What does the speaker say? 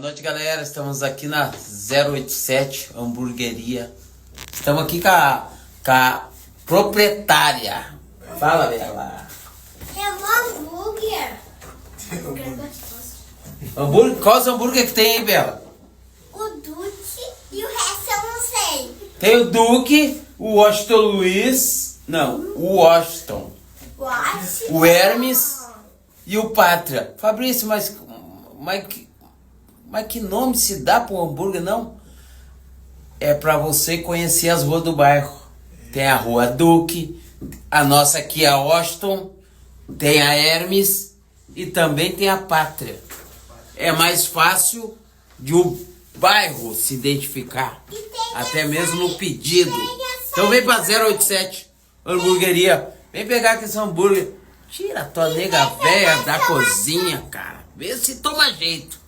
Boa noite, galera. Estamos aqui na 087 Hamburgueria. Estamos aqui com a proprietária. Fala, Bela. É um hambúrguer. Hambúrguer gostoso. Hambúrguer? Quais hambúrguer que tem aí, Bela? O Duque e o resto eu não sei. Tem o Duque, o Washington Luiz. Não, o Washington. O Hermes e o Pátria. Fabrício, mas que nome se dá para um hambúrguer, não? É para você conhecer as ruas do bairro. Tem a Rua Duque, a nossa aqui é a Washington, tem a Hermes e também tem a Pátria. É mais fácil de o bairro se identificar, até mesmo no pedido. Então vem para 087 Hamburgueria, vem pegar aqui esse hambúrguer. Tira a tua nega velha da cozinha, cara. Vê se toma jeito.